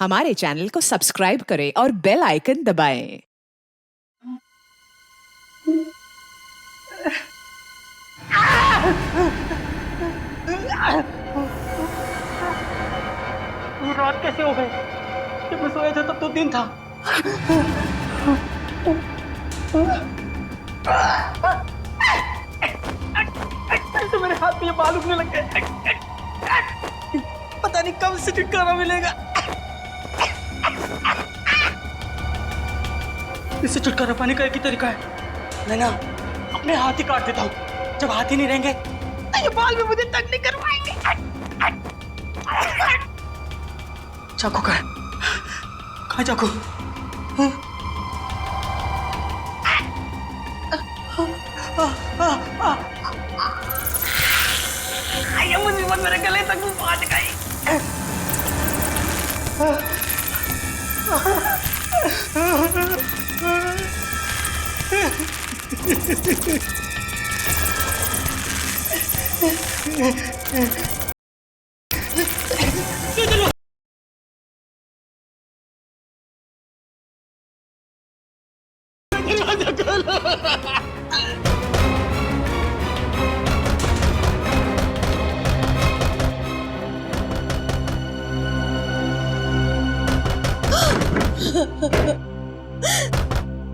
हमारे चैनल को सब्सक्राइब करें और बेल आइकन दबाएं। ये रात कैसे हो गई? जब मैं सोया था तब तो दिन था। तो मेरे हाथ में ये बाल उगने लग गए। पता नहीं कब से छुटकारा मिलेगा। इससे छुटकारा पाने का एक ही तरीका है, मैं ना अपने हाथ ही काट देता हूँ। जब हाथ ही नहीं रहेंगे तो ये बाल भी मुझे तंग नहीं करवाएंगे। चाकू कहाँ चाकू? ये मुसीबत मेरे गले तक पहुंच गई।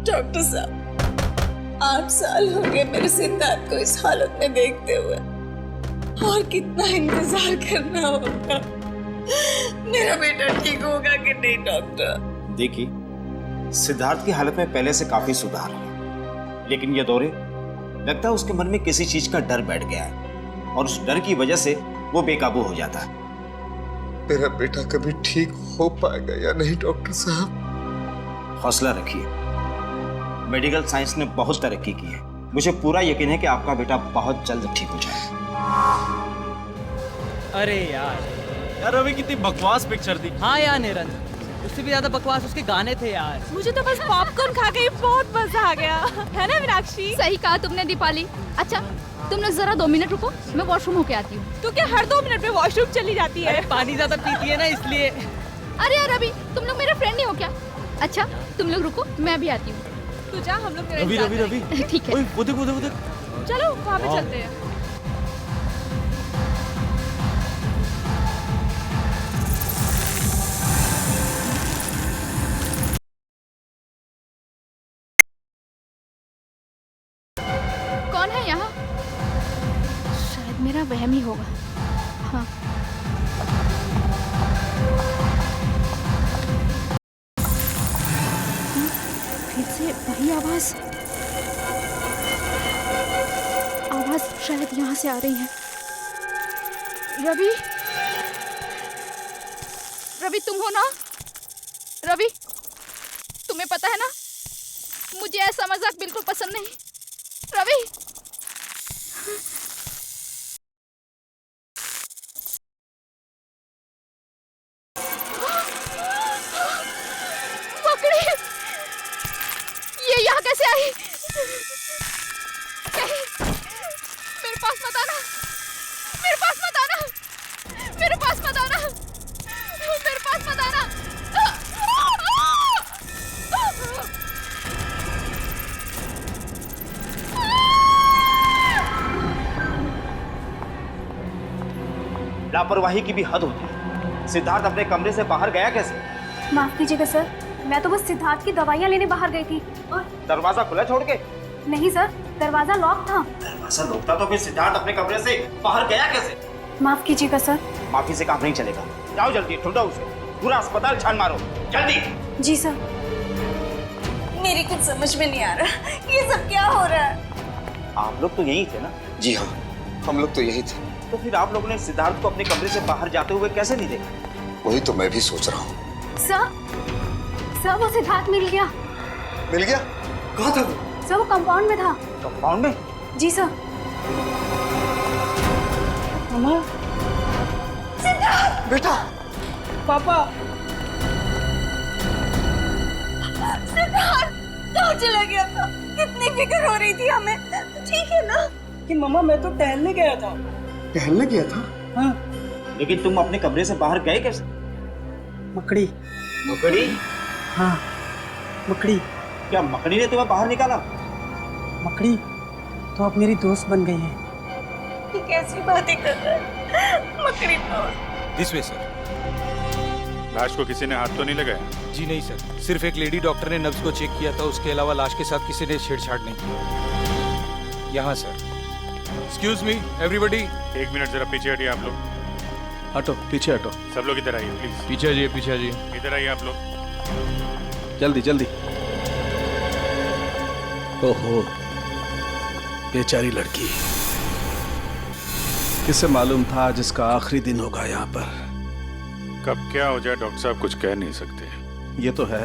डॉक्टर साहब, 8 साल हो गए मेरे सिद्धार्थ को इस हालत में देखते हुए, और कितना इंतजार करना होगा। मेरा बेटा ठीक होगा कि नहीं डॉक्टर? देखिए, सिद्धार्थ की हालत में पहले से काफी सुधार है, लेकिन ये दौरे लगता है उसके मन में किसी चीज का डर बैठ गया है और उस डर की वजह से वो बेकाबू हो जाता है। मेरा बेटा कभी ठीक हो पाएगा या नहीं डॉक्टर साहब? हौसला रखिए, मेडिकल साइंस ने बहुत तरक्की की है। मुझे पूरा यकीन है कि आपका बेटा बहुत जल्द ठीक हो जाएगा। अरे यार अभी कितनी बकवास पिक्चर थी। हाँ यार निरंजन, उससे भी ज्यादा बकवास उसके गाने थे यार। मुझे तो बस पॉपकॉर्न खा के बहुत मजा आ गया, है ना मीनाक्षी? सही कहा तुमने दीपाली। अच्छा तुम लोग जरा 2 मिनट रुको, मैं वॉशरूम होके आती हूँ। तू क्या हर 2 मिनट में वॉशरूम चली जाती है? पानी ज्यादा पीती है ना इसलिए। अरे यार अभी तुम लोग मेरे फ्रेंड नहीं हो क्या? अच्छा तुम लोग रुको, मैं अभी आती हूँ। तू जा, हम लोग तेरा रवि इंतजार रवि रवि ठीक है। ओए वो देख करेंगे। चलो वहाँ पे चलते हैं। कौन है यहाँ? शायद मेरा वहम ही होगा। हाँ फिर से वही आवाज शायद यहाँ से आ रही है। रवि, रवि तुम हो ना? रवि, तुम्हें पता है ना मुझे ऐसा मजाक बिल्कुल पसंद नहीं। रवि, बकरी, ये यहाँ कैसे आई? नहीं, मेरे पास मत आना, मेरे पास मत आना, मेरे पास मत आना, मेरे पास मत आना। लापरवाही की भी हद होती है। सिद्धार्थ अपने कमरे से बाहर गया कैसे? माफ कीजिएगा सर, मैं तो बस सिद्धार्थ की दवाइयाँ लेने बाहर गई थी। और दरवाजा खुला छोड़ के? नहीं सर, दरवाजा लॉक था। दरवाजा लॉक था तो फिर सिद्धार्थ अपने कमरे से बाहर गया कैसे? माफ कीजिएगा सर। माफी से काम नहीं चलेगा। जाओ जल्दी, ढूंढो उसे, पूरा अस्पताल छान मारो, जल्दी। जी सर। मेरी कुछ समझ में नहीं आ रहा, ये सब क्या हो रहा है? आप लोग तो यही थे ना? जी हाँ, हम लोग तो यही थे। तो फिर आप लोगों ने सिद्धार्थ को अपने कमरे से बाहर जाते हुए कैसे नहीं देखा? वही तो मैं भी सोच रहा हूँ। सर वो सिद्धार्थ मिल गया। मिल गया? कहाँ था वो? सर वो कंपाउंड में था। कंपाउंड में? जी सर। मामा, बेटा, पापा, सिद्धार्थ कहाँ चला गया था? कितनी फिक्र हो रही थी हमें। ठीक है ना? कि मम्मा मैं तो टहलने गया था। टहलने गया था? हाँ। लेकिन तुम अपने कमरे से बाहर गए कैसे? मकड़ी। मकड़ी? हाँ, मकड़ी। क्या मकड़ी ने तुम्हें बाहर निकाला? मकड़ी तो अब मेरी दोस्त बन गई है। ये कैसी बातें कर रहा है? मकड़ी तो दिस वे सर। लाश को किसी ने हाथ तो नहीं लगाया? जी नहीं सर, सिर्फ एक लेडी डॉक्टर ने नब्ज को चेक किया था, उसके अलावा लाश के साथ किसी ने छेड़छाड़ नहीं की। यहाँ सर। Excuse me everybody. एक मिनट जरा पीछे हटिए आप लोग। हटो, पीछे हटो। सब लोग इधर आइए प्लीज। पीछे जी, पीछे जी। इधर आइए आप लोग। जल्दी जल्दी। ओहो, बेचारी लड़की। किसे मालूम था आज इसका आखिरी दिन होगा यहाँ पर। कब क्या हो जाए डॉक्टर साहब कुछ कह नहीं सकते। ये तो है।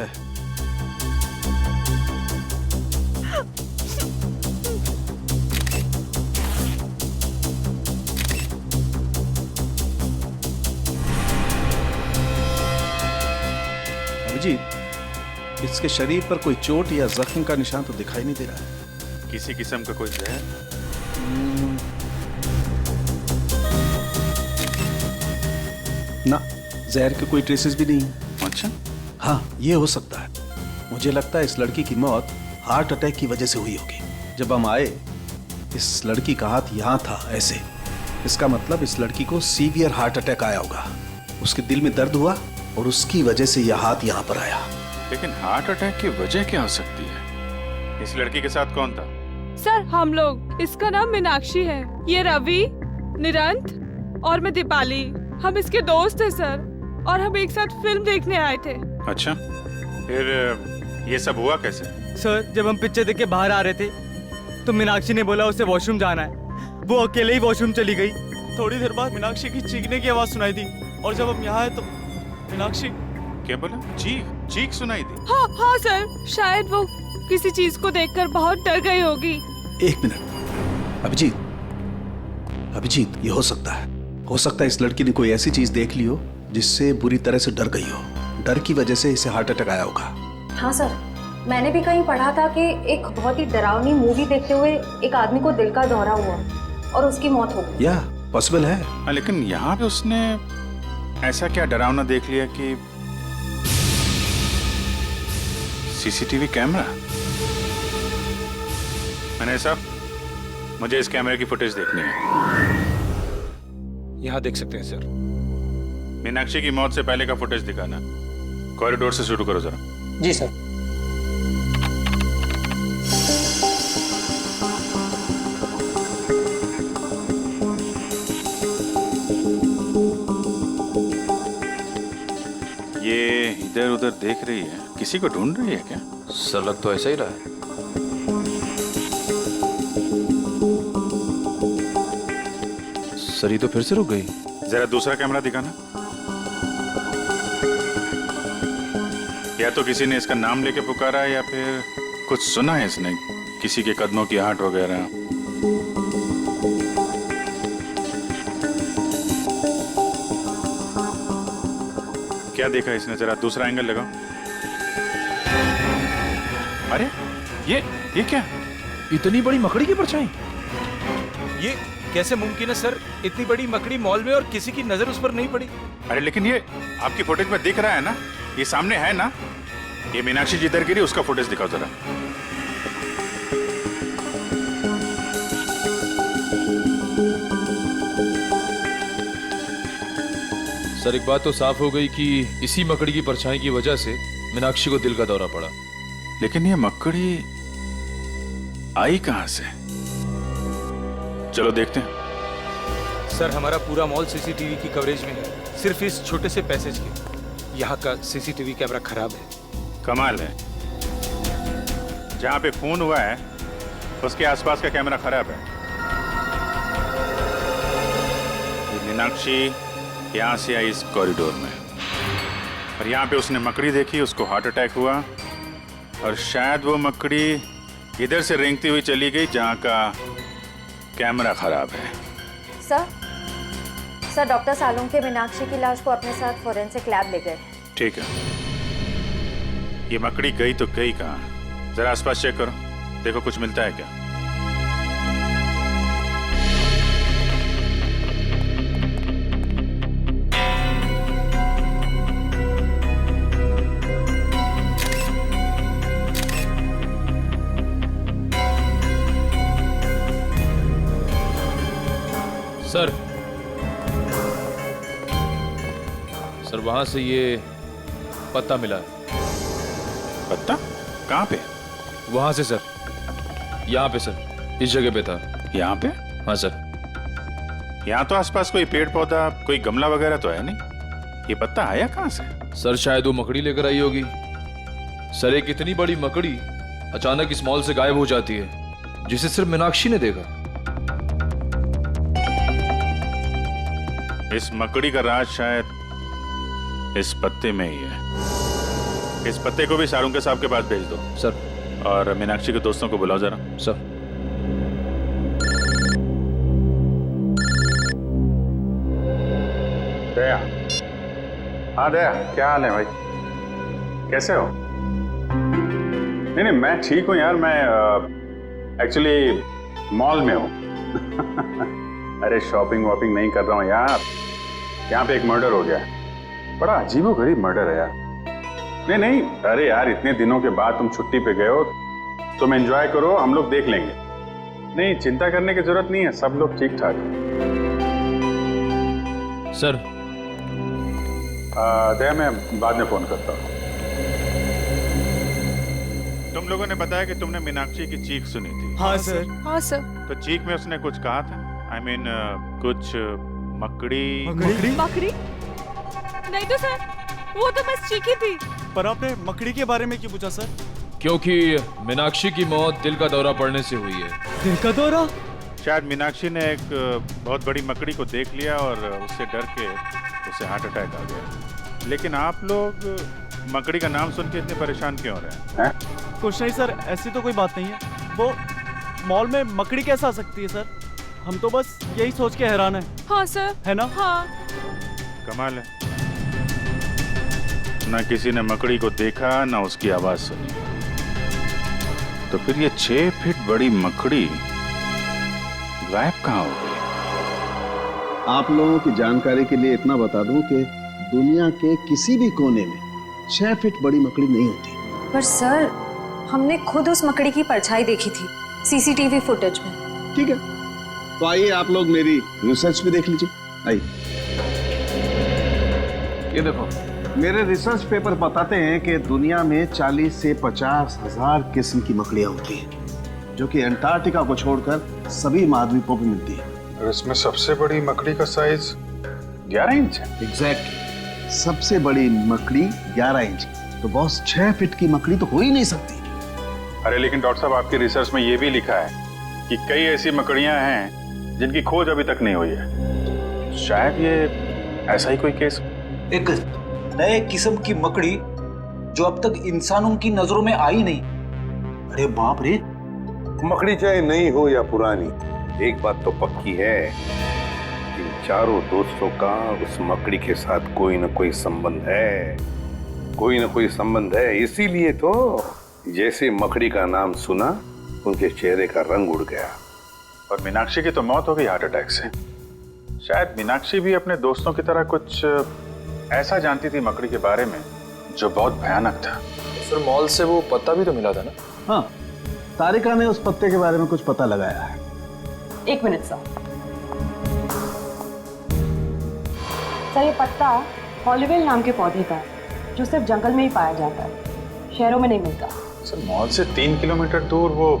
अभिजीत, इसके शरीर पर कोई चोट या जख्म का निशान तो दिखाई नहीं दे रहा है। किसी किस्म का कोई जहर? ना, जहर के कोई ट्रेसेस भी नहीं है। अच्छा। हाँ, ये हो सकता है। मुझे लगता है इस लड़की की मौत हार्ट अटैक की वजह से हुई होगी। जब हम आए, इस लड़की का हाथ यहाँ था ऐसे। इसका मतलब इस लड़की को सीवियर हार्ट अटैक आया होगा। उसके दिल में दर्द हुआ और उसकी वजह से यह हाथ यहाँ पर आया। लेकिन हार्ट अटैक की वजह क्या हो सकती है? इस लड़की के साथ कौन था? सर हम लोग, इसका नाम मीनाक्षी है, ये रवि, निरंत और मैं दीपाली। हम इसके दोस्त हैं सर, और हम एक साथ फिल्म देखने आए थे। अच्छा, फिर ये सब हुआ कैसे? सर जब हम पिक्चर देख के बाहर आ रहे थे तो मीनाक्षी ने बोला उसे वॉशरूम जाना है। वो अकेले ही वॉशरूम चली गई। थोड़ी देर बाद मीनाक्षी की चीखने की आवाज सुनाई दी, और जब हम यहाँ आए तो मीनाक्षी। क्या बोला? चीख सुनाई दी? हाँ हाँ सर, शायद वो किसी चीज को देखकर बहुत डर गई होगी। एक मिनट, अभिजीत, ये हो सकता है। हो सकता है इस लड़की ने कोई ऐसी चीज देख ली हो जिससे बुरी तरह से डर गई हो। डर की वजह से इसे हार्ट अटैक आया होगा। हाँ सर, मैंने भी कहीं पढ़ा था कि एक बहुत ही डरावनी मूवी देखते हुए एक आदमी को दिल का दौरा हुआ और उसकी मौत हो गई। या पॉसिबल है। लेकिन यहाँ पे उसने ऐसा क्या डरावना देख लिया कि सीसीटीवी कैमरा? मैंने साहब, मुझे इस कैमरे की फुटेज देखनी है। यहाँ देख सकते हैं सर। मीनाक्षी की मौत से पहले का फुटेज दिखाना। कॉरिडोर से शुरू करो जरा। जी सर। ये इधर उधर देख रही है, किसी को ढूंढ रही है क्या? सर लग तो ऐसा ही रहा है। सर ये तो फिर से रुक गई। जरा दूसरा कैमरा दिखाना। या तो किसी ने इसका नाम लेके पुकारा है या फिर कुछ सुना है इसने, किसी के कदमों की आहट वगैरह। क्या देखा इसने? जरा दूसरा एंगल लगाओ। अरे ये क्या? इतनी बड़ी मकड़ी की परछाई? ये कैसे मुमकिन है सर? इतनी बड़ी मकड़ी मॉल में और किसी की नजर उस पर नहीं पड़ी। अरे लेकिन ये आपकी फुटेज में दिख रहा है ना, ये सामने है ना। ये मीनाक्षी जिधर गिरी उसका फुटेज दिखाओ जरा। सर एक बात तो साफ हो गई कि इसी मकड़ी की परछाई की वजह से मीनाक्षी को दिल का दौरा पड़ा। लेकिन ये मकड़ी आई कहां से? चलो देखते हैं। सर हमारा पूरा मॉल सीसीटीवी की कवरेज में है, सिर्फ इस छोटे से पैसेज के। यहाँ का सीसीटीवी कैमरा खराब है। कमाल है, जहां पे खून हुआ है उसके आसपास का कैमरा खराब है। ये मीनाक्षी यहाँ से आई इस कॉरिडोर में, और यहाँ पे उसने मकड़ी देखी, उसको हार्ट अटैक हुआ, और शायद वो मकड़ी इधर से रेंगती हुई चली गई जहाँ का कैमरा खराब है। सर डॉक्टर सालों के मीनाक्षी की लाश को अपने साथ फोरेंसिक लैब ले गए। ठीक है, ये मकड़ी गई तो गई कहाँ? जरा आसपास चेक करो, देखो कुछ मिलता है क्या। वहां से ये पत्ता मिला है। पत्ता कहाँ पे? वहां से सर, यहाँ पे सर, इस जगह पे था। यहाँ पे? हाँ सर। यहाँ तो आसपास कोई पेड़ पौधा, कोई गमला वगैरह तो है नहीं। ये पत्ता आया कहाँ से? सर शायद वो मकड़ी लेकर आई होगी। सर एक इतनी बड़ी मकड़ी अचानक इस मॉल से गायब हो जाती है, जिसे सिर्फ मीनाक्षी ने देखा। इस मकड़ी का राज शायद इस पत्ते में ही है। इस पत्ते को भी सारुंके साहब के पास भेज दो सर। और मीनाक्षी के दोस्तों को बुलाओ जरा। सर। दया, हाँ दया, क्या हाल है भाई? कैसे हो? नहीं नहीं, मैं ठीक हूँ यार। मैं एक्चुअली मॉल में हूँ। अरे शॉपिंग वॉपिंग नहीं कर रहा हूँ यार। यहाँ पे एक मर्डर हो गया है। बड़ा अजीबोगरीब मर्डर है यार। नहीं नहीं, अरे यार इतने दिनों के बाद तुम छुट्टी पे गए हो, तुम एंजॉय करो, हम लोग देख लेंगे। नहीं, चिंता करने की जरूरत नहीं है, सब लोग ठीक ठाक हैं। सर दया, मैं बाद में फोन करता हूँ। तुम लोगों ने बताया कि तुमने मीनाक्षी की चीख सुनी थी। हाँ सर। हाँ सर। तो चीख में उसने कुछ कहा था? I mean, कुछ मकड़ी? मकड़ी? नहीं तो सर, वो तो बस चीखी थी। पर आपने मकड़ी के बारे में क्यों पूछा सर? क्योंकि मीनाक्षी की मौत दिल का दौरा पड़ने से हुई है। दिल का दौरा? शायद मीनाक्षी ने एक बहुत बड़ी मकड़ी को देख लिया और उससे डर के उसे हार्ट अटैक आ गया। लेकिन आप लोग मकड़ी का नाम सुन के इतने परेशान क्यों हो रहे हैं? कुछ नहीं सर, ऐसी तो कोई बात नहीं है। वो मॉल में मकड़ी कैसे आ सकती है सर? हम तो बस यही सोच के हैरान हैं। हाँ सर। है ना? हाँ। कमाल है, ना किसी ने मकड़ी को देखा ना उसकी आवाज सुनी। तो फिर ये 6 फीट बड़ी मकड़ी गायब कहाँ हो गई? आप लोगों की जानकारी के लिए इतना बता दूं कि दुनिया के किसी भी कोने में 6 फीट बड़ी मकड़ी नहीं होती। पर सर, हमने खुद उस मकड़ी की परछाई देखी थी सीसीटीवी फुटेज में। ठीक है, तो आइए आप लोग मेरी रिसर्च भी देख लीजिए। आइए, ये देखो, मेरे रिसर्च पेपर बताते हैं कि दुनिया में 40 से 50 हजार किस्म की मकड़ियां होती हैं, जो कि अंटार्कटिका को छोड़कर सभी महाद्वीपों पर मिलती है। और इसमें सबसे बड़ी मकड़ी का साइज 11 इंच है। एग्जैक्टली, सबसे बड़ी मकड़ी 11 इंच। तो बॉस 6 फीट की मकड़ी तो हो ही नहीं सकती। अरे लेकिन डॉक्टर साहब, आपकी रिसर्च में ये भी लिखा है कि कई ऐसी मकड़ियां हैं जिनकी खोज अभी तक नहीं हुई है। शायद ये ऐसा ही कोई केस। एक नए किस्म की मकड़ी जो अब तक इंसानों की नजरों में आई नहीं। अरे बाप रे! मकड़ी चाहे नई हो या पुरानी, एक बात तो पक्की है, इन चारों दोस्तों का उस मकड़ी के साथ कोई ना कोई संबंध है। कोई ना कोई संबंध है, इसीलिए तो जैसे मकड़ी का नाम सुना उनके चेहरे का रंग उड़ गया। और मीनाक्षी की तो मौत हो गई हार्ट अटैक से। शायद मीनाक्षी भी अपने दोस्तों की तरह कुछ ऐसा जानती थी मकड़ी के बारे में जो बहुत भयानक था। सर मॉल से वो पत्ता भी तो मिला था ना? हाँ, तारिका ने उस पत्ते के बारे में कुछ पता लगाया है। 1 मिनट सर। सर, ये पत्ता हॉलीवेल नाम के पौधे का है, जो सिर्फ जंगल में ही पाया जाता है, शहरों में नहीं मिलता। सर मॉल से 3 किलोमीटर दूर वो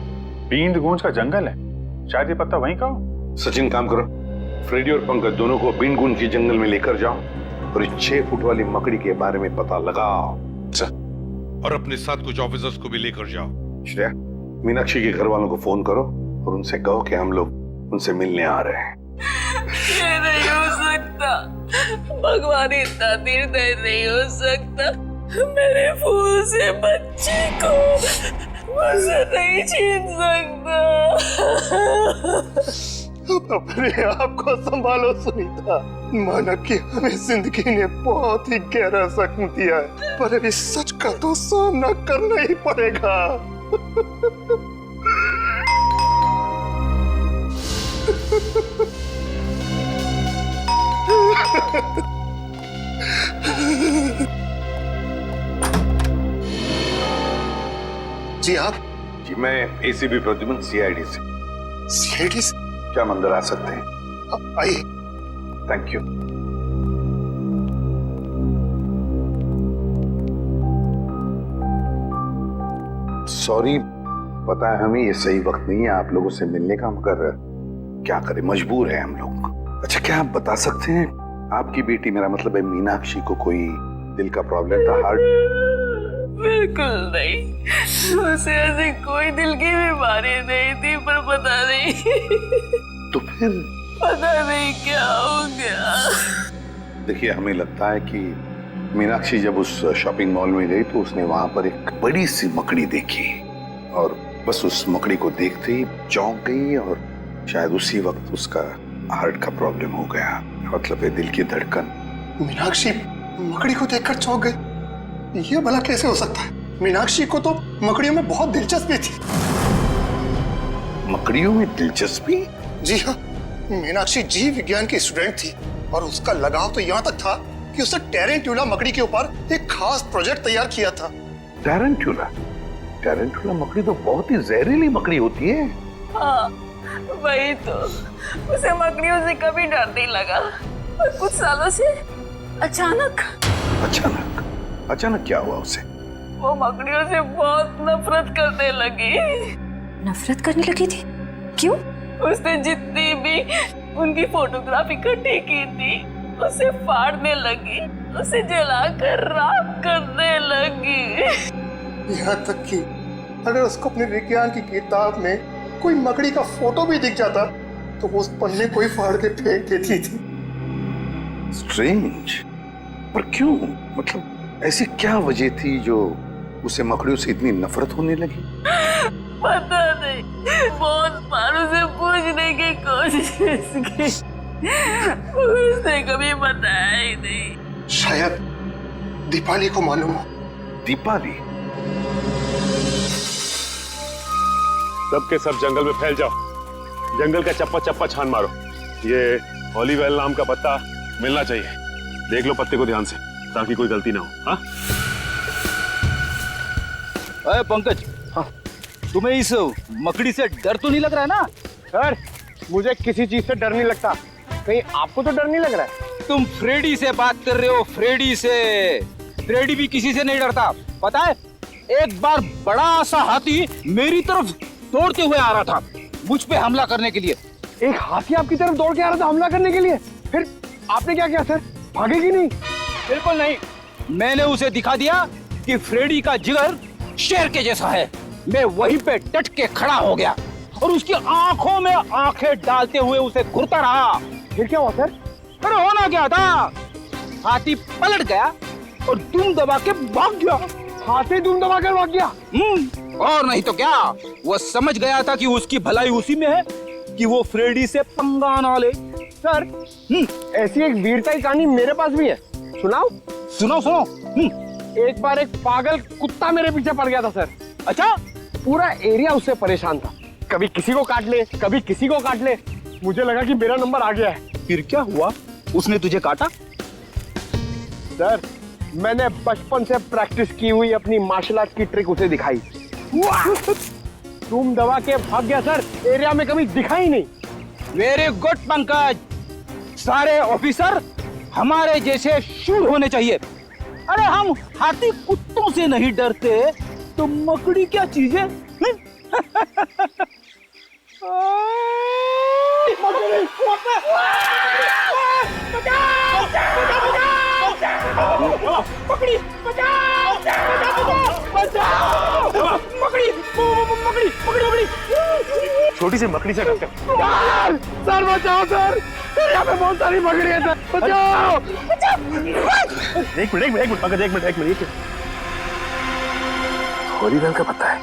बींद गूंज का जंगल है, शायद ये पत्ता वहीं का हो। सचिन, काम करो, फ्रेडी और पंकज दोनों को बींद गूंज की जंगल में लेकर जाओ और इस 6 फुट वाली मकड़ी के बारे में पता लगाओ। और अपने साथ कुछ ऑफिसर्स को भी लेकर जाओ। श्रेया, मीनाक्षी के घर वालों को फोन करो और उनसे कहो कि हम लोग उनसे मिलने आ रहे हैं। ये नहीं हो सकता, भगवान इतना निर्दय नहीं हो सकता। मेरे फूल से बच्चे को मुझसे नहीं छीन सकता। अपने आप को संभालो सुनीता। माना कि हमें जिंदगी ने बहुत ही गहरा जख्म दिया है, पर अभी सच का तो सामना करना ही पड़ेगा। जी आप? जी मैं एसीबी प्रद्युमन, सीआईडी से। सीआईडी से? क्या मंदिर आ सकते हैं? आइए। Thank you. सॉरी, पता है हमें ये सही वक्त नहीं है आप लोगों से मिलने का, मगर क्या करें, मजबूर है हम लोग। अच्छा, क्या आप बता सकते हैं आपकी बेटी, मेरा मतलब है मीनाक्षी को कोई दिल का प्रॉब्लम था, हार्ट? बिल्कुल नहीं, उसे ऐसी कोई दिल की बीमारी नहीं थी, पर पता नहीं तो फिर पता नहीं क्या हो गया। देखिए, हमें लगता है कि मीनाक्षी जब उस शॉपिंग मॉल में गई तो उसने वहां पर एक बड़ी सी मकड़ी देखी और बस उस मकड़ी को देखते ही चौंक गई और शायद उसी वक्त उसका हार्ट का प्रॉब्लम हो गया, मतलब है दिल की धड़कन। मीनाक्षी मकड़ी को देखकर चौंक गई, ये भला कैसे हो सकता है? मीनाक्षी को तो मकड़ियों में बहुत दिलचस्पी थी। मकड़ियों में दिलचस्पी? जी हाँ, मीनाक्षी जीव विज्ञान की स्टूडेंट थी और उसका लगाव तो यहाँ तक था कि उसने टेरेंट्यूला मकड़ी के ऊपर एक खास प्रोजेक्ट तैयार किया था। टेरेंट्यूला? टेरेंट्यूला मकड़ी तो बहुत ही जहरीली मकड़ी होती है। हाँ, वही तो, उसे मकड़ियों से कभी डर नहीं लगा, और कुछ सालों से अचानक क्या हुआ उसे? वो मकड़ियों से बहुत नफरत करने लगी। नफरत करने लगी थी? क्यों? उसने जितनी भी उनकी फोटोग्राफ इकट्ठी की थी उसे फाड़ने लगी, उसे जलाकर राख करने लगी। यहाँ तक कि अगर उसको अपने विज्ञान की किताब में कोई मकड़ी का फोटो भी दिख जाता तो वो उस पन्ने को ही फाड़ के फेंक देती थी। स्ट्रेंज, पर क्यों? मतलब ऐसी क्या वजह थी जो उसे मकड़ियों से इतनी नफरत होने लगी? पता नहीं, बहुत बार उसे पूछने की कोशिश की, उसने कभी बताया ही नहीं। शायद दीपाली को मालूम हो। दीपाली? सब के सब जंगल में फैल जाओ, जंगल का चप्पा चप्पा छान मारो। ये हॉलीवेल नाम का पत्ता मिलना चाहिए, देख लो पत्ते को ध्यान से ताकि कोई गलती ना हो। हाँ? अरे पंकज, हाँ, तुम्हें इस मकड़ी से डर तो नहीं लग रहा है ना? सर, मुझे किसी चीज से डर नहीं लगता, कहीं आपको तो डर नहीं लग रहा है? तुम फ्रेडी से बात कर रहे हो, फ्रेडी से। फ्रेडी भी किसी से नहीं डरता, पता है? एक बार बड़ा सा हाथी मेरी तरफ दौड़ते हुए आ रहा था, मुझ पे हमला करने के लिए। एक हाथी आपकी तरफ दौड़ के आ रहा था हमला करने के लिए? फिर आपने क्या किया सर? भागेगी नहीं? बिल्कुल नहीं, मैंने उसे दिखा दिया कि फ्रेडी का जिगर शेर के जैसा है। मैं वहीं पे डट के खड़ा हो गया और उसकी आंखों में आंखें डालते हुए उसे घूरता रहा। फिर क्या हुआ सर? अरे होना क्या था, हाथी पलट गया और दुम दबा के भाग गया। हाथी दुम दबा कर भाग गया? और नहीं तो क्या, वो समझ गया था कि उसकी भलाई उसी में है कि वो फ्रेडी से पंगा ना ले। सर, ऐसी एक वीरता की कहानी मेरे पास भी है, सुनाओ? सुनो। एक बार एक पागल कुत्ता मेरे पीछे पड़ गया था सर। अच्छा? पूरा एरिया उससे परेशान था, कभी किसी को काट ले, कभी किसी को काट ले। मुझे लगा कि मेरा नंबर आ गया है। फिर क्या हुआ? उसने तुझे काटा? सर, मैंने बचपन से प्रैक्टिस की हुई अपनी मार्शल आर्ट की ट्रिक उसे दिखाई, तुम दबा के भाग गया सर, एरिया में कभी दिखा ही नहीं। वेरी गुड पंकज, सारे ऑफिसर हमारे जैसे शूर होने चाहिए। अरे हम हाथी कुत्तों से नहीं डरते तो मकड़ी क्या चीज है? मकड़ी बचाओ! मकड़ी! छोटी सी मकड़ी से डरते सर बचाओ सर, यहाँ पे बहुत सारी मकड़ी है सर, बचाओ! एक मिनट पंकज, एक मिनट। हॉलीवेल का पता है?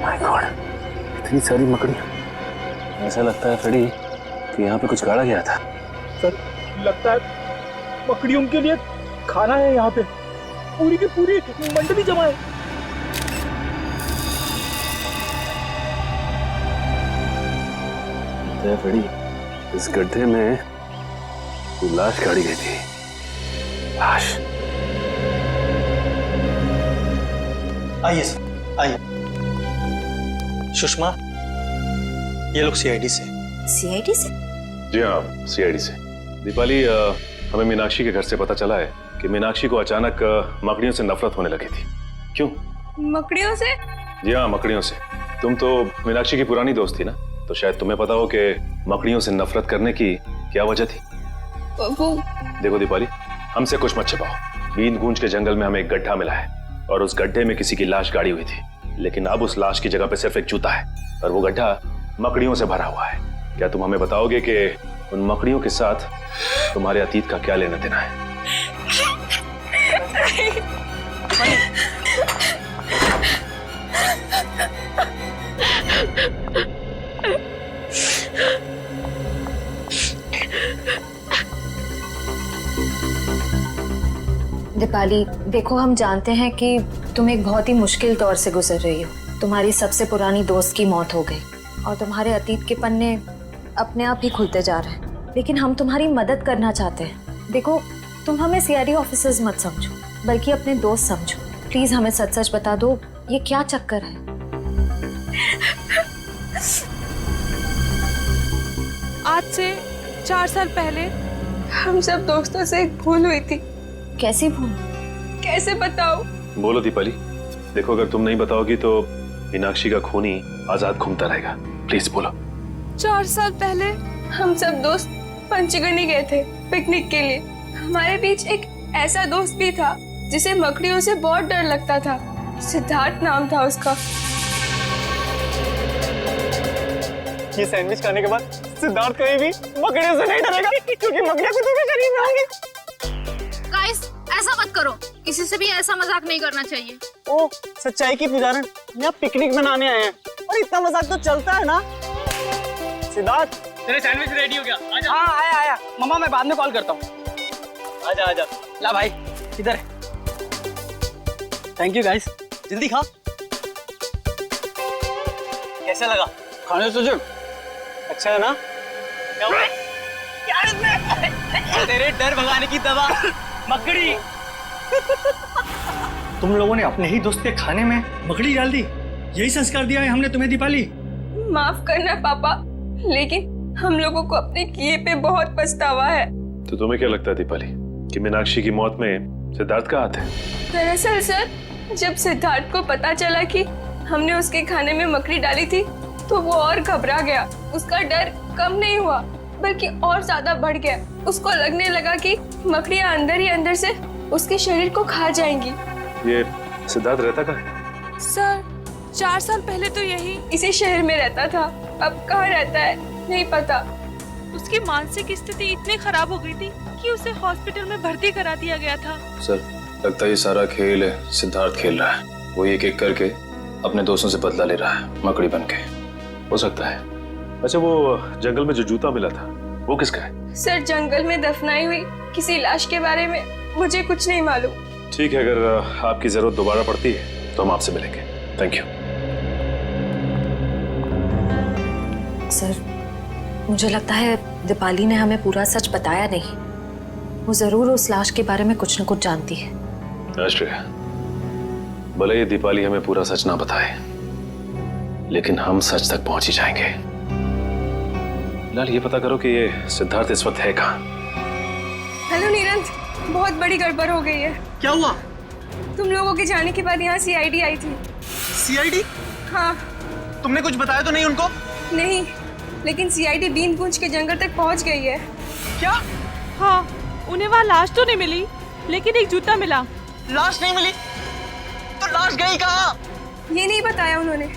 माय गॉड, इतनी सारी मकड़ियां। ऐसा लगता है फ्रेडी कि यहाँ पे कुछ गाड़ा गया था। सर, लगता है मकड़ियों के लिए खाना है यहाँ पे, पूरी की पूरी मंडली जमा है। फ्रेडी, इस गड्ढे में लाश गाड़ी गई थी। लाश? आइए सर, आइए। सुषमा, ये लोग सीआईडी से। सीआईडी से? जी हाँ, सीआईडी से। दीपाली, हमें मीनाक्षी के घर से पता चला है कि मीनाक्षी को अचानक मकड़ियों से नफरत होने लगी थी। क्यों? मकड़ियों से? जी हाँ, मकड़ियों से। तुम तो मीनाक्षी की पुरानी दोस्त थी ना, तो शायद तुम्हें पता हो कि मकड़ियों से नफरत करने की क्या वजह थी। वो देखो दीपाली, हमसे कुछ मत छिपाओ। बींद गूंज के जंगल में हमें एक गड्ढा मिला है और उस गड्ढे में किसी की लाश गाड़ी हुई थी, लेकिन अब उस लाश की जगह पे सिर्फ एक जूता है और वो गड्ढा मकड़ियों से भरा हुआ है। क्या तुम हमें बताओगे कि उन मकड़ियों के साथ तुम्हारे अतीत का क्या लेना देना है? दीपाली, देखो हम जानते हैं कि तुम एक बहुत ही मुश्किल दौर से गुजर रही हो। तुम्हारी सबसे पुरानी दोस्त की मौत हो गई और तुम्हारे अतीत के पन्ने अपने आप ही खुलते जा रहे हैं, लेकिन हम तुम्हारी मदद करना चाहते हैं। देखो, तुम हमें सीआईडी ऑफिसर्स मत समझो, बल्कि अपने दोस्त समझो। प्लीज हमें सच सच बता दो, ये क्या चक्कर है? आज से 4 साल पहले हम सब दोस्तों से एक भूल हुई थी। कैसी भूल? कैसे बताओ? बोलो दीपाली। देखो, अगर तुम नहीं बताओगी तो मीनाक्षी का खून ही आजाद घूमता रहेगा। प्लीज बोलो। 4 साल पहले हम सब दोस्त पंचगनी गए थे पिकनिक के लिए। हमारे बीच एक ऐसा दोस्त भी था जिसे मकड़ियों से बहुत डर लगता था। सिद्धार्थ नाम था उसका। ये सैंडविच खाने के बाद सिद्धार्थ कहीं भी मकड़ियों से नहीं डरेगा, क्योंकि मकड़ियां खुद के शरीर में होंगी। गाइस, ऐसा मत करो, किसी से भी ऐसा मजाक नहीं करना चाहिए। ओ, सच्चाई की पुजारन, यहाँ पिकनिक मनाने आए हैं और इतना मजाक तो चलता है ना। सिद्धार्थ, तेरे सैंडविच रेडी हो गया? आजा। हाँ, आया। मम्मा, मैं बाद में कॉल करता हूँ। आजा आजा। ला भाई, इधर। Thank you guys. जल्दी खा। कैसा लगा? खाने तो जो अच्छा है ना? क्या इसमें? तेरे डर भगाने की दवा मकड़ी। तुम लोगों ने अपने ही दोस्त के खाने में मकड़ी डाल दी। यही संस्कार दिया है हमने तुम्हें दीपाली। माफ करना पापा, लेकिन हम लोगों को अपने किए पे बहुत पछतावा है। तो तुम्हें क्या लगता है दीपाली कि मीनाक्षी की मौत में सिद्धार्थ का हाथ है? दरअसल सर, जब सिद्धार्थ को पता चला कि हमने उसके खाने में मकड़ी डाली थी, तो वो और घबरा गया। उसका डर कम नहीं हुआ, बल्कि और ज्यादा बढ़ गया। उसको लगने लगा कि मकड़ियां अंदर ही अंदर से उसके शरीर को खा जाएंगी। ये सिद्धार्थ रहता कहाँ है? सर, 4 साल पहले तो यही इसी शहर में रहता था। अब कहाँ रहता है नहीं पता। उसकी मानसिक स्थिति इतनी खराब हो गई थी कि उसे हॉस्पिटल में भर्ती करा दिया गया था। सर, लगता है ये सारा खेल है सिद्धार्थ खेल रहा है। वो एक एक करके अपने दोस्तों से बदला ले रहा है मकड़ी बन के। हो सकता है। अच्छा, वो जंगल में जो जूता मिला था वो किसका है? सर, जंगल में दफनाई हुई किसी लाश के बारे में मुझे कुछ नहीं मालूम। ठीक है, अगर आपकी जरूरत दोबारा पड़ती है तो हम आपसे मिलेंगे। Thank you. सर, मुझे लगता है दीपाली ने हमें पूरा सच बताया नहीं। वो जरूर उस लाश के बारे में कुछ न कुछ जानती है। आश्रय, भले ही दीपाली हमें पूरा सच ना बताए, लेकिन हम सच तक पहुंच ही जाएंगे। लाल, ये पता करो कि ये सिद्धार्थ इस वक्त है कहाँ? हेलो नीरंत, बहुत बड़ी गड़बड़ हो गई है। क्या हुआ? तुम लोगों के जाने के बाद यहाँ सीआईडी आई थी। सीआईडी? हाँ। तुमने कुछ बताया तो नहीं उनको? नहीं, लेकिन सीआईडी बींद गूंज के जंगल तक पहुँच गई है। क्या? हाँ, उन्हें वहाँ लाश तो नहीं मिली, लेकिन एक जूता मिला। लाश नहीं मिली? तो लाश गई कहाँ? ये नहीं बताया उन्होंने,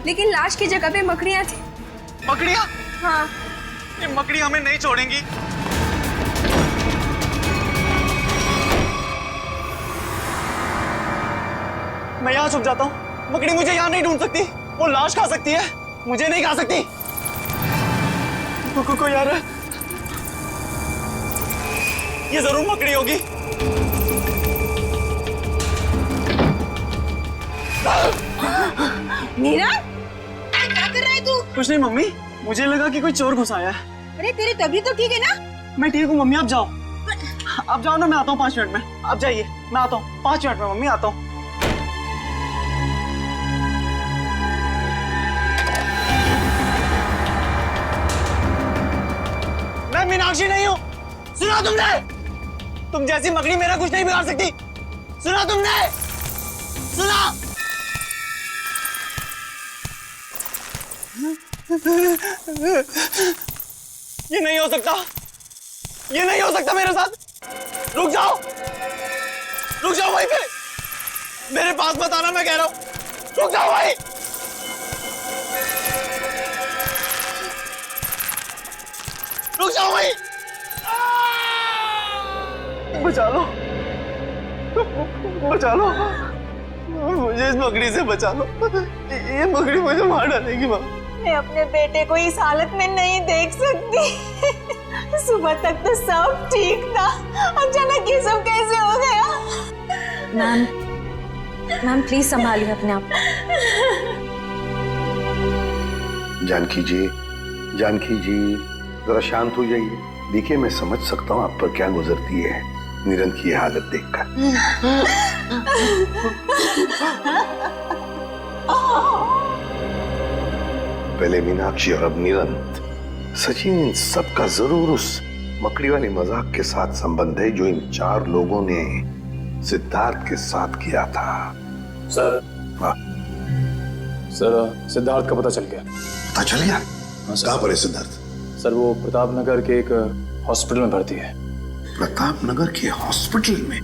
लेकिन लाश की जगह पे मकड़ियाँ थी। मकड़ियाँ? हाँ। ये मकड़ी हमें नहीं छोड़ेंगी। मैं यहाँ छुप जाता हूँ। मकड़ी मुझे यहाँ नहीं ढूंढ सकती। वो लाश खा सकती है, मुझे नहीं खा सकती। कोई आ रहा है। ये जरूर मकड़ी होगी। नीरा, क्या कर रहा है तू? कुछ नहीं मम्मी, मुझे लगा कि कोई चोर घुस आया है। अरे तेरी तबीयत तो ठीक है ना? मैं ठीक हूँ मम्मी, आप जाओ। आप जाओ ना, मैं आता हूँ 5 मिनट में। आप जाइए, मैं आता हूँ 5 मिनट में मम्मी, आता हूँ। मैं मीनाक्षी नहीं हूँ, सुना तुमने? तुम जैसी मकड़ी मेरा कुछ नहीं बिगाड़ सकती। सुना तुमने? सुना? ये नहीं हो सकता, ये नहीं हो सकता मेरे साथ। रुक जाओ वहीं पे, मेरे पास मत आना, मैं कह रहा हूं। रुक जाओ भाई, रुक जाओ भाई, बचा लो, बचा लो मुझे, इस मकड़ी से बचा लो। ये मकड़ी मुझे मार डालेगी माँ। मैं अपने बेटे को इस हालत में नहीं देख सकती। सुबह तक तो सब ठीक था, अचानक ये सब कैसे हो गया? मैम प्लीज संभालिए अपने आप। जानकी जी जरा शांत हो जाइए। देखिए मैं समझ सकता हूँ आप पर क्या गुजरती है निरंत की हालत देखकर। पहले मीनाक्षी और अब निरंत। सचिन, इन सबका जरूर उस मकड़ी वाली मजाक के साथ संबंध है जो इन 4 लोगों ने सिद्धार्थ के साथ किया था। सर सिद्धार्थ का पता चल गया। पता चल गया? कहाँ पर है सिद्धार्थ? सर वो प्रताप नगर के एक हॉस्पिटल में भर्ती है। प्रताप नगर के हॉस्पिटल में?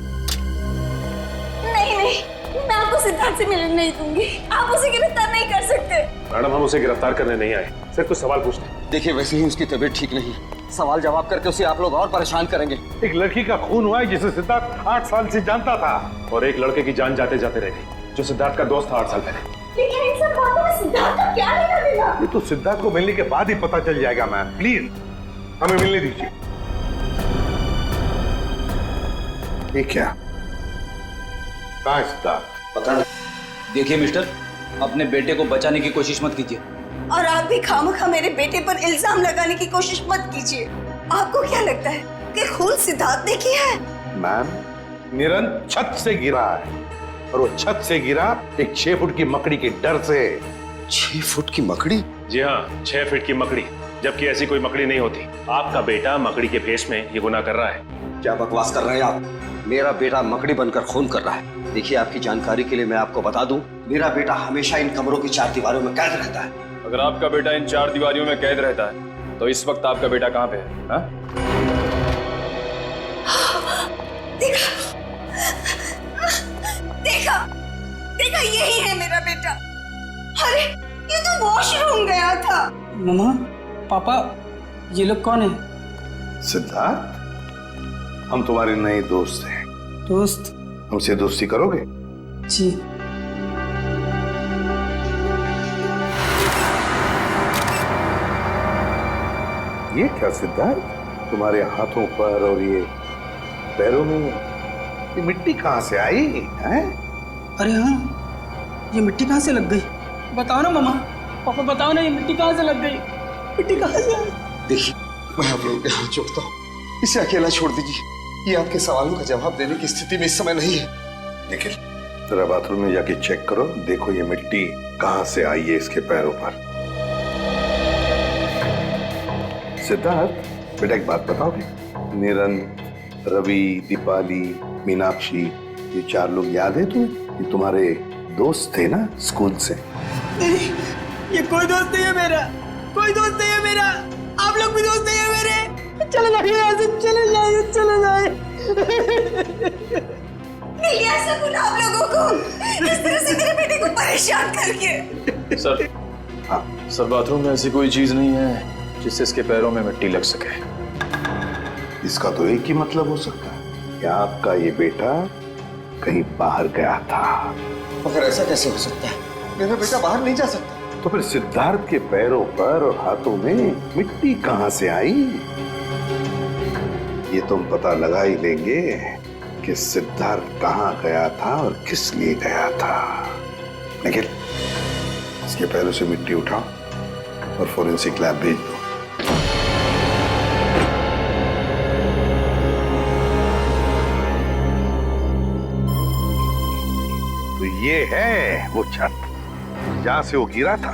नहीं, मैं आपको सिद्धार्थ से मिलने नहीं दूंगी। आप उसे गिरफ्तार नहीं कर सकते। मैडम हम उसे गिरफ्तार करने नहीं आए, सिर्फ कुछ सवाल पूछते हैं। देखिए वैसे ही उसकी तबीयत ठीक नहीं, सवाल जवाब करके उसे आप लोग और परेशान करेंगे। एक लड़की का खून हुआ है जिसे सिद्धार्थ 8 साल से जानता था, और एक लड़के की जान जाते जाते रह गई जो सिद्धार्थ का दोस्त था 8 साल पहले। लेकिन इन सब बातों में सिद्धार्थ का क्या लेना देना? ये तो सिद्धार्थ को मिलने के बाद ही पता चल जाएगा। मैम प्लीज हमें मिलने दीजिए। ये क्या? कहाँ है सिद्धार्थ? पता नहीं। देखिए मिस्टर, अपने बेटे को बचाने की कोशिश मत कीजिए। और आप भी खामखा मेरे बेटे पर इल्जाम लगाने की कोशिश मत कीजिए। आपको क्या लगता है कि खून सिद्धार्थ ने किया है? मैम निरंत छत से गिरा है, और वो छत से गिरा एक 6 फुट की मकड़ी के डर से। 6 फुट की मकड़ी? जी हाँ, 6 फीट की मकड़ी, जबकि ऐसी कोई मकड़ी नहीं होती। आपका बेटा मकड़ी के भेष में ये गुनाह कर रहा है। क्या बकवास कर रहे हैं आप? मेरा बेटा मकड़ी बनकर खून कर रहा है। देखिए आपकी जानकारी के लिए मैं आपको बता दूं, मेरा बेटा हमेशा इन कमरों की 4 दीवारों में कैद रहता है। अगर आपका बेटा इन 4 दीवारियों में कैद रहता है तो इस वक्त आपका बेटा कहाँ पे है? हा? देखा यही है मेरा बेटा। अरे ये तो वॉशरूम गया था। मम्मा, पापा, ये लोग कौन है? सिद्धार्थ, हम तुम्हारे नए दोस्त हैं। दोस्त? हमसे दोस्ती करोगे? जी। ये क्या सिद्धार्थ, तुम्हारे हाथों पर और ये पैरों में ये मिट्टी कहाँ से आई है? अरे हाँ, ये मिट्टी कहाँ से लग गई? बताओ ना मम्मा, पापा बताओ ना, ये मिट्टी कहाँ से लग गई? मिट्टी कहाँ से आई? देखिए मैं आप लोगों के हाथ जोड़ता हूँ, इसे अकेला छोड़ दीजिए। ये आपके सवालों का जवाब देने की स्थिति में इस समय नहीं है। निखिल, जरा बाथरूम में जाके चेक करो, देखो ये मिट्टी कहाँ से आई है इसके पैरों पर। सिद्धार्थ बेटा एक बात बताओगे, निरंत, रवि, दीपाली, मीनाक्षी, ये 4 लोग याद है तुम्हें? ये तुम्हारे दोस्त थे ना स्कूल से? नहीं, ये कोई दोस्त नहीं है मेरा, कोई दोस्त नहीं है मेरा। आप लोग भी दोस्त नहीं है मेरे। चले जाइए यहाँ से, चले जाइए, चले जाइए। नहीं ऐसा बोला आप लोगों को, इस तरह से मेरे बेटे को परेशान करके। सर बाथरूम में ऐसी कोई चीज नहीं है जिससे इसके पैरों में मिट्टी लग सके। इसका तो एक ही मतलब हो सकता है कि आपका ये बेटा कहीं बाहर गया था। मगर ऐसा कैसे हो सकता है? मेरा बेटा बाहर नहीं जा सकता। तो फिर सिद्धार्थ के पैरों पर और हाथों में मिट्टी कहां से आई? ये तुम पता लगा ही लेंगे कि सिद्धार्थ कहां गया था और किस लिए गया था। निखिल, इसके पैरों से मिट्टी उठाओ और फोरेंसिक लैब भेज दो। तो ये है वो छत जहां से वो गिरा था।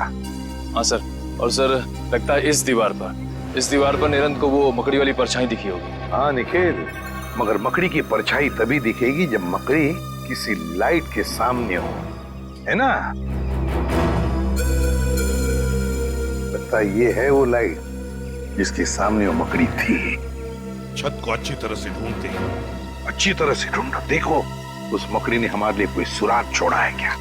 हाँ सर, और सर लगता है इस दीवार पर निरंत को वो मकड़ी वाली परछाई दिखी होगी। हाँ निखिल, मगर मकड़ी की परछाई तभी दिखेगी जब मकड़ी किसी लाइट के सामने हो, है ना? लगता है ये है वो लाइट जिसके सामने वो मकड़ी थी। छत को अच्छी तरह से ढूंढते हैं। अच्छी तरह से ढूंढो, देखो उस मकड़ी ने हमारे लिए कोई सुराग छोड़ा है क्या?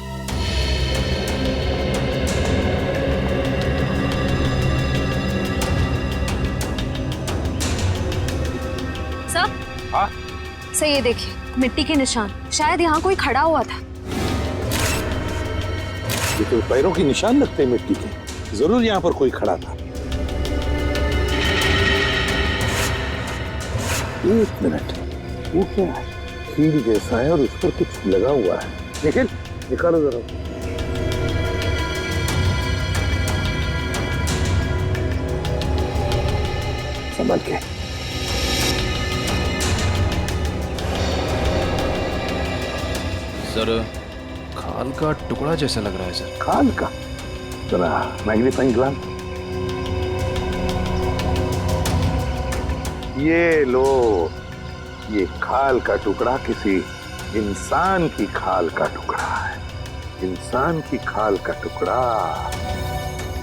सर, हाँ? सर ये देखिए मिट्टी के निशान, शायद यहाँ कोई खड़ा हुआ था। ये तो पैरों के निशान लगते हैं मिट्टी के, जरूर यहाँ पर कोई खड़ा था। एक मिनट, वो क्या है? कील जैसा है और उस पर कुछ लगा हुआ है। निखिल, निकालो जरा। संभाल के। सर, खाल का टुकड़ा जैसा लग रहा है सर। खाल का? जरा मैग्नीफाइंग ग्लास। ये लो, ये खाल का टुकड़ा किसी इंसान की खाल का टुकड़ा है। इंसान की खाल का टुकड़ा,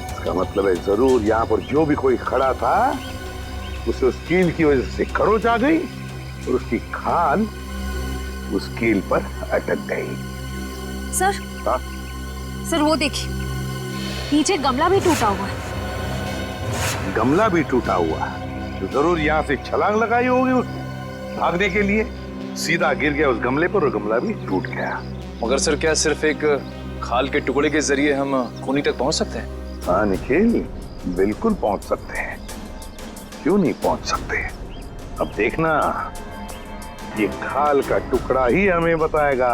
इसका मतलब है जरूर यहाँ पर जो भी कोई खड़ा था उसे उस कील की वजह से खरोच आ गई और उसकी खाल उस कील पर अटक गई। सर, हाँ? सर वो देखिए, नीचे गमला भी टूटा हुआ है। गमला भी टूटा हुआ है तो जरूर यहाँ से छलांग लगाई होगी उस भागने के लिए, सीधा गिर गया उस गमले पर और गमला भी टूट गया। मगर सर, क्या सिर्फ एक खाल के टुकड़े के जरिए हम खूनी तक पहुंच सकते हैं? हाँ निखिल, बिल्कुल पहुंच सकते हैं, क्यों नहीं पहुंच सकते। अब देखना, ये खाल का टुकड़ा ही हमें बताएगा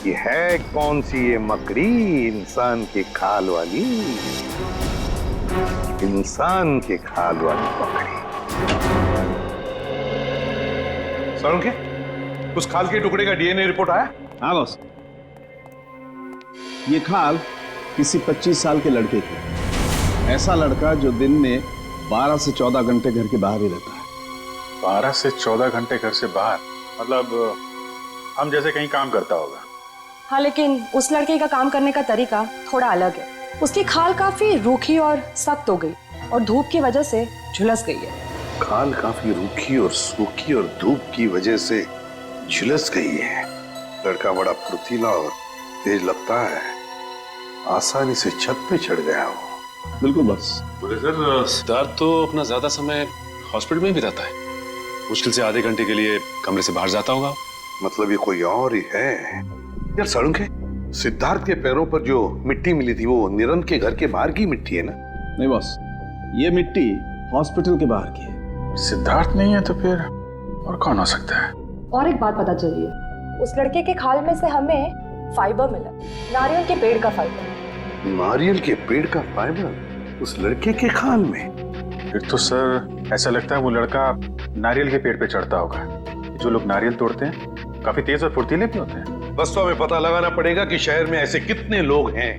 कि है कौन सी ये मकड़ी इंसान की खाल वाली, इंसान की खाल वाली मकड़ी। सारुण, उस खाल के टुकड़े का डीएनए रिपोर्ट आया? हाँ बॉस, ये खाल किसी 25 साल के लड़के की, ऐसा लड़का जो दिन में 12 से 14 घंटे घर के बाहर ही रहता है। 12 से 14 घंटे घर से बाहर, मतलब हम जैसे कहीं काम करता होगा। हाँ, लेकिन उस लड़के का काम करने का तरीका थोड़ा अलग है। उसकी खाल काफी रूखी और सख्त हो गई और धूप की वजह से झुलस गई है। खाल काफी रूखी और सूखी और धूप की वजह से झुलस गई है। लड़का बड़ा फुर्तीला और तेज लगता है, आसानी से छत पे चढ़ गया हो। बिल्कुल बस। बोले सर, सिद्धार्थ तो अपना ज्यादा समय हॉस्पिटल में ही बिताता है। मुश्किल से आधे घंटे के लिए कमरे से बाहर जाता होगा। मतलब ये कोई और ही है। यार सारुण, सिद्धार्थ के पैरों पर जो मिट्टी मिली थी वो निरंत के घर के बाहर की मिट्टी है ना? नहीं बॉस, ये मिट्टी हॉस्पिटल के बाहर की है। सिद्धार्थ नहीं है तो फिर और कौन हो सकता है? और एक बात पता चली है, उस लड़के के खाल में से हमें फाइबर मिला, नारियल के पेड़ का फाइबर। नारियल के पेड़ का फाइबर उस लड़के के खाल में? फिर तो सर ऐसा लगता है वो लड़का नारियल के पेड़ पे चढ़ता होगा। जो लोग नारियल तोड़ते हैं काफी तेज और फुर्तीले भी होते हैं। बस तो हमें पता लगाना पड़ेगा कि शहर में ऐसे कितने लोग हैं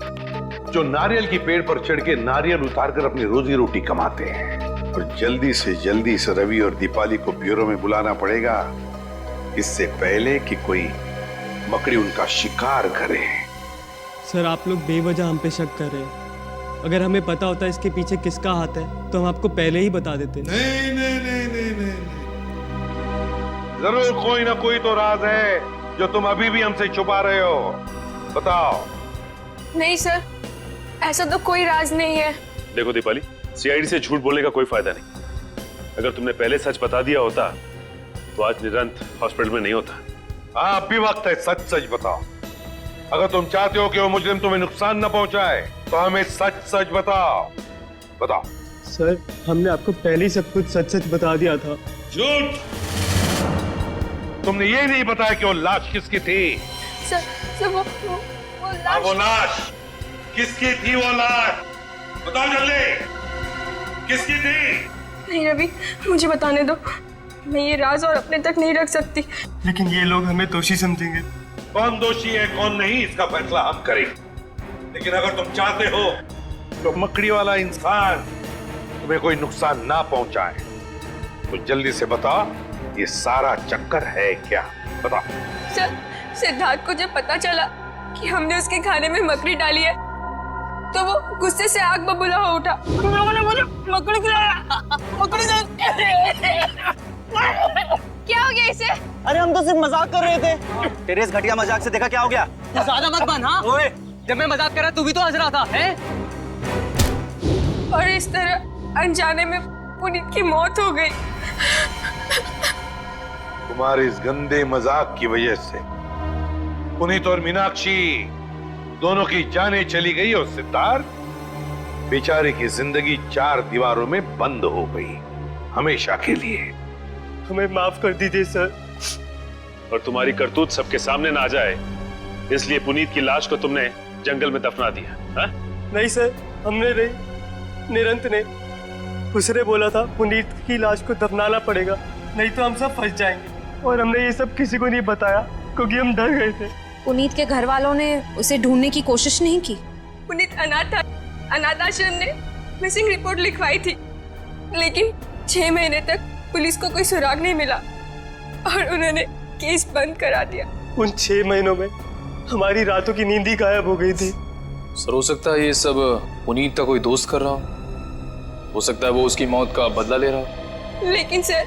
जो नारियल की पेड़ पर चढ़ के नारियल उतारकर अपनी रोजी रोटी कमाते हैं। और जल्दी से रवि और दीपाली को ब्यूरो में बुलाना पड़ेगा, इससे पहले कि कोई मकड़ी उनका शिकार करे। सर, आप लोग बेवजह हम पे शक कर रहे हैं। अगर हमें पता होता इसके पीछे किसका हाथ है तो हम आपको पहले ही बता देते। नहीं नहीं नहीं नहीं नहीं, जरूर कोई ना कोई तो राज है जो तुम अभी भी हमसे छुपा रहे हो। बताओ। नहीं सर, ऐसा तो कोई राज नहीं है। देखो दीपाली, सीआईडी से झूठ बोलने का कोई फायदा नहीं। अगर तुमने पहले सच बता दिया होता तो आज निरंत हॉस्पिटल में नहीं होता। हाँ, अभी वक्त है, सच सच बताओ। अगर तुम चाहते हो कि वो मुजरिम तुम्हें नुकसान न पहुंचाए तो हमें सच सच बताओ। बताओ। सर, हमने आपको पहले ही सब कुछ सच सच बता दिया था। झूठ! तुमने ये नहीं बताया कि वो लाश किसकी थी? सर वो लाश। वो लाश किसकी थी? वो लाश बताओ जल्दी, किसकी थी? नहीं रवि, मुझे बताने दो, मैं ये राज और अपने तक नहीं रख सकती। लेकिन ये लोग हमें दोषी समझेंगे। कौन दोषी है कौन नहीं इसका फैसला हम करेंगे, लेकिन अगर तुम चाहते हो तो मकड़ी वाला इंसान तुम्हें कोई नुकसान ना पहुंचाए तो जल्दी से बताओ ये सारा चक्कर है क्या? बताओ। सर, सिद्धार्थ को जब पता चला कि हमने उसके खाने में मकड़ी डाली है तो वो गुस्से से आग बबूला हो उठा। मुझे मकड़ी खिलाया, मकड़ी क्या हो गया इसे? अरे हम तो सिर्फ मजाक कर रहे थे। तेरे इस घटिया मजाक से देखा क्या हो गया? तू ज्यादा मत बन। हाँ ओए, जब मैं मजाक कर रहा तू भी तो हंस रहा था हैं? और इस तरह अनजाने में पुनीत की मौत हो गई। तुम्हारे इस गंदे मजाक की वजह से पुनीत और मीनाक्षी दोनों की जानें चली गई और सिद्धार्थ बेचारे की जिंदगी 4 दीवारों में बंद हो गई हमेशा के लिए। हमें माफ कर दीजिए सर। और तुम्हारी करतूत सबके सामने ना आ जाए इसलिए पुनीत की लाश को तुमने जंगल में दफना दिया। हा? नहीं सर, हमने नहीं, निरंत ने। उसने बोला था पुनीत की लाश को दफनाना पड़ेगा, नहीं तो हम सब फंस जाएंगे। और हमने ये सब किसी को नहीं बताया क्योंकि हम डर गए थे। पुनीत के घर वालों ने उसे ढूंढने की कोशिश नहीं की? पुनीत अनाथ आश्रम ने मिसिंग रिपोर्ट लिखवाई थी, लेकिन 6 महीने तक पुलिस को कोई सुराग नहीं मिला और उन्होंने केस बंद करा दिया। उन 6 महीनों में हमारी रातों की नींद ही गायब हो गई थी। सर, हो सकता है ये सब पुनीत का कोई दोस्त कर रहा हो सकता है वो उसकी मौत का बदला ले रहा हो। लेकिन सर,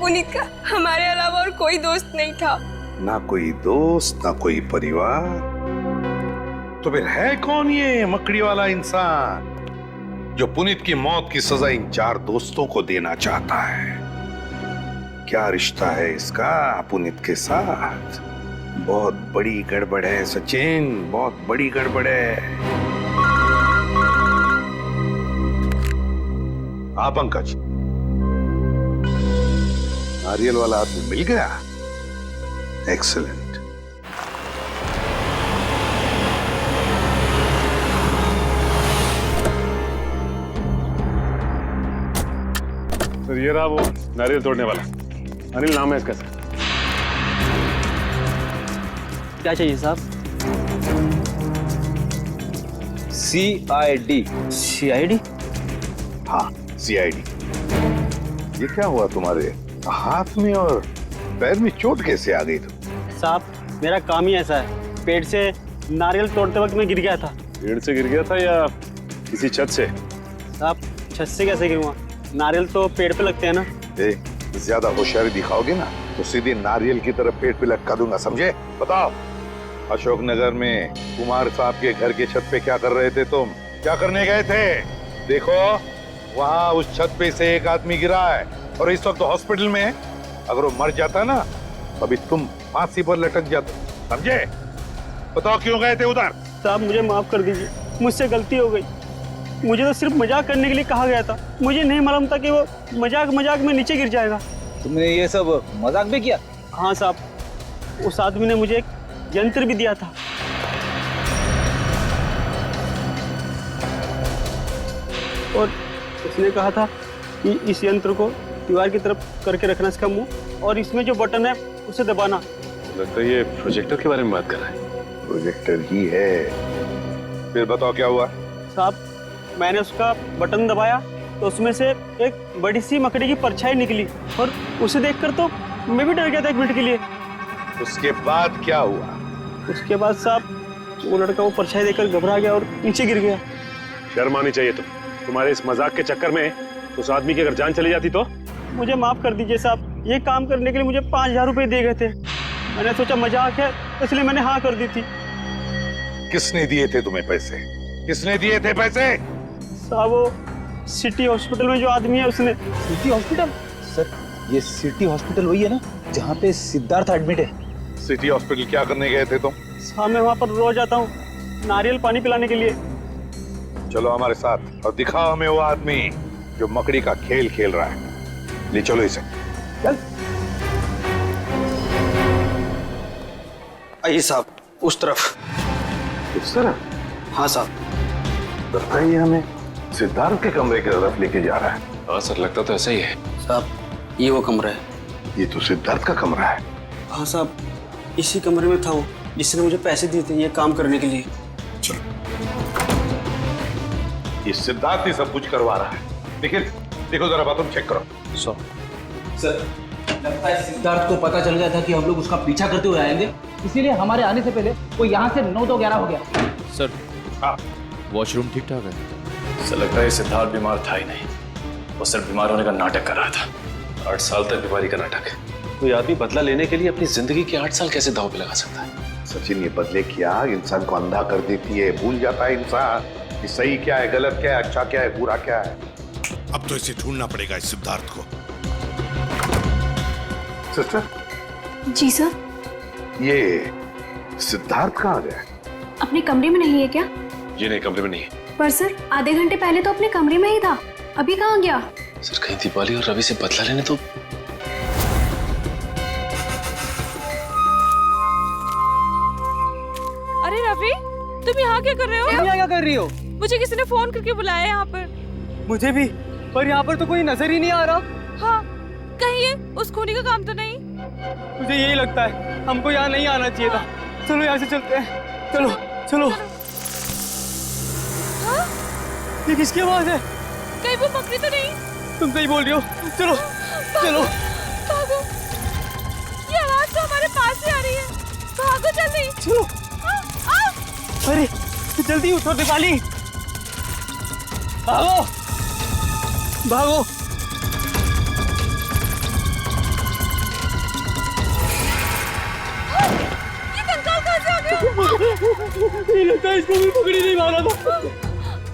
पुनीत का हमारे अलावा और कोई दोस्त नहीं था। ना कोई दोस्त, ना कोई परिवार, तो फिर है कौन ये मकड़ी वाला इंसान जो पुनीत की मौत की सजा इन 4 दोस्तों को देना चाहता है? क्या रिश्ता है इसका पुनीत के साथ? बहुत बड़ी गड़बड़ है सचिन, बहुत बड़ी गड़बड़ है। हाँ पंकज, नारियल वाला आदमी मिल गया। एक्सीलेंट। सर ये रहा वो नारियल तोड़ने वाला, अनिल नाम है इसका। सर क्या चाहिए साहब? CID। CID? हाँ CID। ये क्या हुआ तुम्हारे हाथ में और पैर में चोट कैसे आ गई? साहब मेरा काम ही ऐसा है, पेड़ से नारियल तोड़ते वक्त मैं गिर गया था। पेड़ से गिर गया था या किसी छत से? साहब छत से कैसे गिरूंगा, नारियल तो पेड़ पे लगते हैं ना। ज्यादा होशियारी दिखाओगे ना तो सीधे नारियल की तरफ पेड़ पे लटका दूंगा, समझे? बताओ, अशोकनगर में कुमार साहब के घर के छत पे क्या कर रहे थे तुम? क्या करने गए थे? देखो वहाँ उस छत पे से एक आदमी गिरा है और इस वक्त हॉस्पिटल में है। अगर वो मर जाता ना अभी तुम फांसी पर लटक जाते, समझे? बताओ क्यों गए थे उधर? साहब मुझे माफ कर दीजिए, मुझसे गलती हो गई। मुझे तो सिर्फ मजाक करने के लिए कहा गया था, मुझे नहीं मालूम था कि वो मजाक में नीचे गिर जाएगा। तुमने ये सब मजाक भी किया? हाँ साहब, उस आदमी ने मुझे एक यंत्र भी दिया था। और उसने कहा था कि इस यंत्र को दीवार की तरफ करके रखना इसका मुंह, और इसमें जो बटन है उसे दबाना। लगता है ये प्रोजेक्टर के बारे में बात कर रहा है। प्रोजेक्टर ही है। फिर बताओ क्या हुआ? साहब मैंने उसका बटन दबाया तो उसमें से एक बड़ी सी मकड़ी की परछाई निकली और उसे देखकर तो मैं भी डर गया था 1 मिनट के लिए। उसके बाद क्या हुआ? उसके बाद साहब वो लड़का वो परछाई देखकर घबरा गया और नीचे गिर गया। शर्म आनी चाहिए तुम्हारे इस मजाक के चक्कर में उस आदमी की अगर जान चली जाती तो? मुझे माफ कर दीजिए साहब, ये काम करने के लिए मुझे 5000 रुपए दिए गए थे। मैंने सोचा मजाक है इसलिए मैंने हाँ कर दी थी। किसने दिए थे तुम्हें पैसे? किसने दिए थे पैसे? साहब वो सिटी हॉस्पिटल में जो आदमी है उसने। City hospital? सर ये सिटी हॉस्पिटल वही है ना जहाँ पे सिद्धार्थ एडमिट है? सिटी हॉस्पिटल क्या करने गए थे तुम? साहब मैं वहाँ पर रोज आता हूँ नारियल पानी पिलाने के लिए। चलो हमारे साथ और दिखाओ हमें वो आदमी जो मकड़ी का खेल खेल रहा है। ले चलो इसे। चल। आइए साहब, उस तरफ। इस तरफ? हाँ साहब। बताइए हमें, सिद्धार्थ के कमरे की तरफ लेके जा रहा है। हाँ सर, लगता तो ऐसा ही है। साहब ये वो कमरा है। ये तो सिद्धार्थ का कमरा है। हाँ साहब, इसी कमरे में था वो जिसने मुझे पैसे दिए थे ये काम करने के लिए। चलो, ये सिद्धार्थ ही सब कुछ करवा रहा है। देखो जरा बाथरूम चेक करो। सर लगता है सिद्धार्थ को पता चल गया था कि हम लोग उसका पीछा करते हुए आएंगे, इसीलिए हमारे आने से पहले वो यहाँ से 9 तो 11 हो गया। सर, वॉशरूम ठीक ठाक है? सर लगता है सिद्धार्थ बीमार था ही नहीं, वो सिर्फ बीमार होने का नाटक कर रहा था। 8 साल तक बीमारी का नाटक। कोई आदमी बदला लेने के लिए अपनी जिंदगी के 8 साल कैसे दांव पे लगा सकता है? सचिन, ये बदले की आग इंसान को अंधा कर देती है। भूल जाता है इंसान कि सही क्या है, गलत क्या है, अच्छा क्या है, बुरा क्या है। अब तो इसे ढूंढना पड़ेगा इस सिद्धार्थ को। सिस्टर। जी सर। ये सिद्धार्थ कहाँ गया? अपने कमरे में नहीं है क्या? ये नहीं, कमरे में नहीं है। पर सर आधे घंटे पहले तो अपने कमरे में ही था, अभी कहाँ गया? सर कहीं दीपाली और रवि से बदला लेने तो। अरे रवि, तुम यहाँ क्या कर रहे हो? तुम यहाँ क्या कर रही हो? मुझे किसी ने फोन करके बुलाया यहाँ पर। मुझे भी, पर यहाँ पर तो कोई नजर ही नहीं आ रहा। हाँ, कहीं ये उस खूनी का काम तो नहीं? मुझे यही लगता है, हमको यहाँ नहीं आना चाहिए था। चलो यहाँ से चलते हैं, चलो चलो। हाँ? ये किसकी आवाज है? कहीं वो मकड़ी तो नहीं? तुम सही बोल रही हो, चलो चलो। भागो, ये आवाज तो हमारे पास ही आ रही है। भागो जल्दी। चलो। अरे जल्दी उठो दीपाली, भागो भागो। ये कंकाल कहाँ से आ गया? ये लगता है इसको भी पकड़ी नहीं मारा था।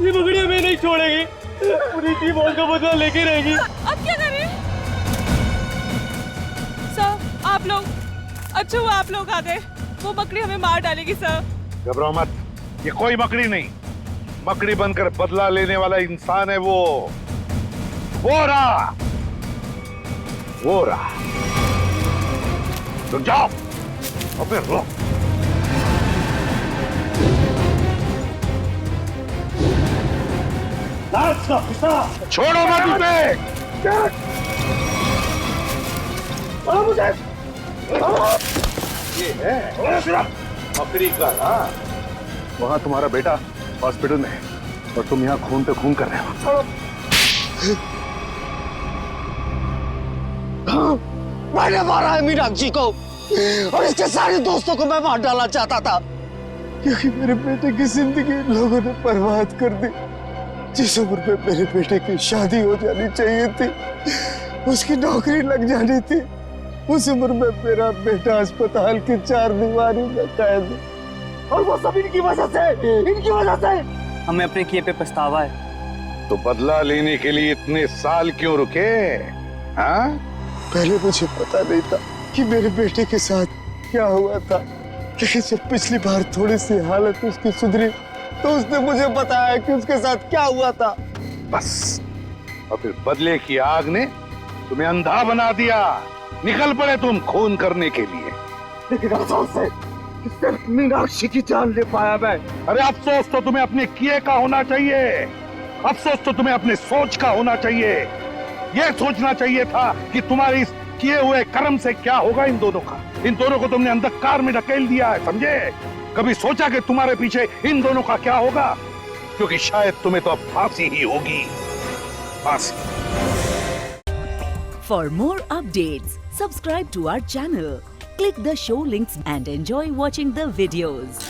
ये पकड़ी हमें नहीं छोड़ेगी, पूरी की मौत का बदला लेके रहेगी। अब क्या करें? सर, आप लोग, अच्छा हुआ आप लोग आ गए। वो मकड़ी हमें मार डालेगी सर। घबराओ मत, ये कोई मकड़ी नहीं, मकड़ी बनकर बदला लेने वाला इंसान है वो रहा। तो जाओ और फिर रो। छोड़ो मत उसे। मुझे ये है मकड़ी का ना। वहां तुम्हारा बेटा हॉस्पिटल में है और तुम यहाँ खून पे खून कर रहे हो। मैंने मारा है मीनाक्षी को और इसके सारे दोस्तों को मैं मार डालना चाहता था, क्योंकि मेरे बेटे की जिंदगी लोगों ने बर्बाद कर दी। जिस उम्र में मेरे बेटे की शादी हो जानी चाहिए थी, उसकी नौकरी लग जानी थी, उस उम्र में मेरा बेटा अस्पताल की 4 दीवारी में कैद, और वो सब इनकी वजह से। हमें अपने किए पे पछतावा है। तो बदला लेने के लिए इतने साल क्यों रुके? हाँ? पहले मुझे पता नहीं था कि मेरे बेटे के साथ क्या हुआ था, लेकिन जब पिछली बार थोड़ी सी हालत उसकी सुधरी तो उसने मुझे बताया कि उसके साथ क्या हुआ था। बस, और फिर बदले की आग ने तुम्हें अंधा बना दिया। निकल पड़े तुम खून करने के लिए। लेकिन अफसोस है कि सिर्फ मीनाक्षी की जान ले पाया मैं। अरे अफसोस तो तुम्हें अपने किए का होना चाहिए, अफसोस तो तुम्हें अपने सोच का होना चाहिए। यह सोचना चाहिए था कि तुम्हारे इस किए हुए कर्म से क्या होगा इन दोनों का। इन दोनों को तुमने अंधकार में ढकेल दिया है, समझे? कभी सोचा कि तुम्हारे पीछे इन दोनों का क्या होगा? क्योंकि शायद तुम्हें तो अब फांसी ही होगी, फांसी। For more updates, subscribe to our channel, click the show links and enjoy watching the videos.